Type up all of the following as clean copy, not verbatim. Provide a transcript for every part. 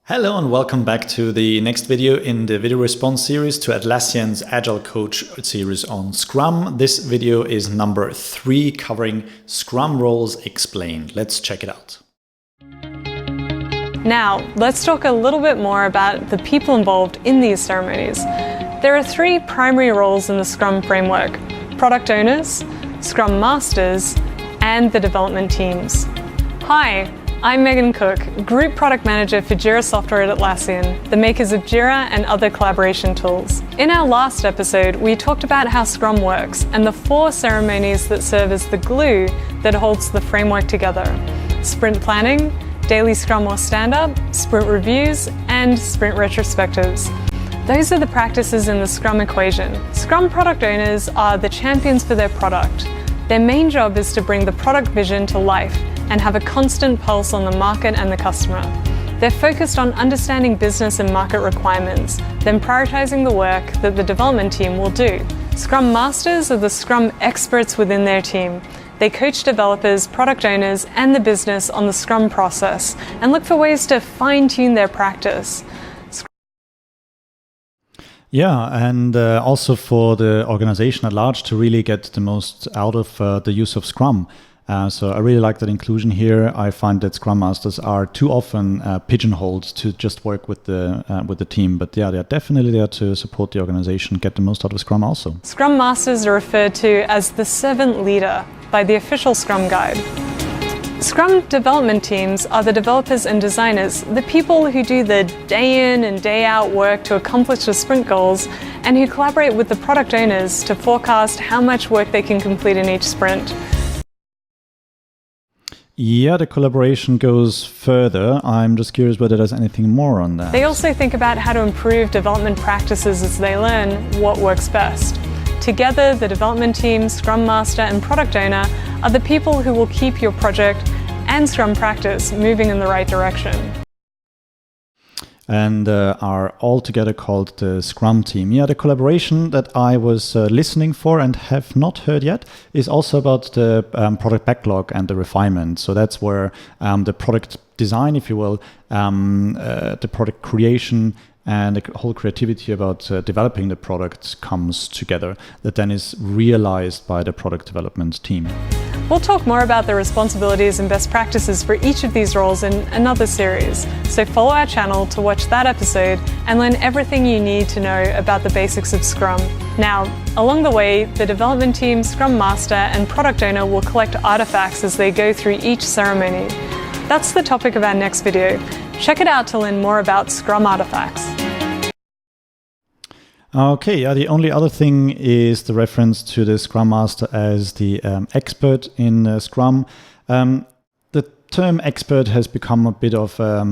Hello and welcome back to the next video in the video response series to Atlassian's Agile Coach series on Scrum. This video is number 3 covering Scrum roles explained. Let's check it out. Now, let's talk a little bit more about the people involved in these ceremonies. There are 3 primary roles in the Scrum framework: product owners, Scrum masters, and the development teams. Hi, I'm Megan Cook, Group Product Manager for Jira Software at Atlassian, the makers of Jira and other collaboration tools. In our last episode, we talked about how Scrum works and the 4 ceremonies that serve as the glue that holds the framework together: sprint planning, daily Scrum or stand-up, sprint reviews, and sprint retrospectives. Those are the practices in the Scrum equation. Scrum product owners are the champions for their product. Their main job is to bring the product vision to life and have a constant pulse on the market and the customer. They're focused on understanding business and market requirements, then prioritizing the work that the development team will do. Scrum Masters are the Scrum experts within their team. They coach developers, product owners, and the business on the Scrum process and look for ways to fine-tune their practice. Yeah, and also for the organization at large to really get the most out of the use of Scrum. So I really like that inclusion here. I find that Scrum Masters are too often pigeonholed to just work with the team. But yeah, they're definitely there to support the organization, get the most out of Scrum also. Scrum Masters are referred to as the servant leader by the official Scrum Guide. Scrum development teams are the developers and designers, the people who do the day in and day out work to accomplish the sprint goals and who collaborate with the product owners to forecast how much work they can complete in each sprint. Yeah, the collaboration goes further. I'm just curious whether there's anything more on that. They also think about how to improve development practices as they learn what works best. Together, the development team, Scrum Master, and Product Owner are the people who will keep your project and Scrum practice moving in the right direction. And are all together called the Scrum team. Yeah, the collaboration that I was listening for and have not heard yet is also about the product backlog and the refinement. So that's where the product design, if you will, the product creation and the whole creativity about developing the product comes together, that then is realized by the product development team. We'll talk more about the responsibilities and best practices for each of these roles in another series, so follow our channel to watch that episode and learn everything you need to know about the basics of Scrum. Now, along the way, the development team, Scrum Master, and Product Owner will collect artifacts as they go through each ceremony. That's the topic of our next video. Check it out to learn more about Scrum artifacts. Okay, yeah, the only other thing is the reference to the Scrum Master as the expert in Scrum. The term expert has become a bit of a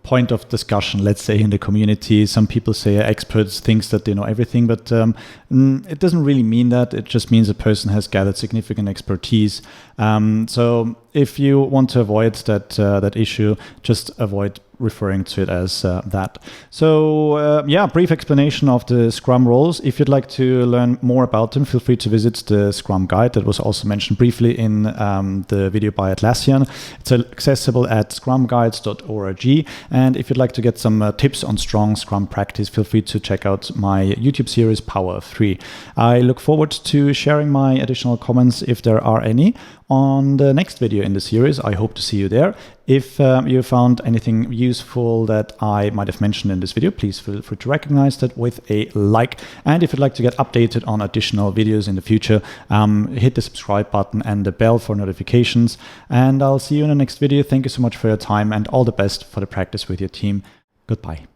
point of discussion, let's say, in the community. Some people say experts thinks that they know everything, but it doesn't really mean that. It just means a person has gathered significant expertise. So if you want to avoid that issue, just avoid referring to it as that. So yeah, brief explanation of the Scrum roles. If you'd like to learn more about them, feel free to visit the Scrum Guide that was also mentioned briefly in the video by Atlassian. It's accessible at scrumguides.org. And if you'd like to get some tips on strong Scrum practice, feel free to check out my YouTube series Power of 3. I look forward to sharing my additional comments, if there are any, on the next video in the series. I hope to see you there. If you found anything useful that I might have mentioned in this video, please feel free to recognize that with a like. And if you'd like to get updated on additional videos in the future, hit the subscribe button and the bell for notifications. And I'll see you in the next video. Thank you so much for your time and all the best for the practice with your team. Goodbye.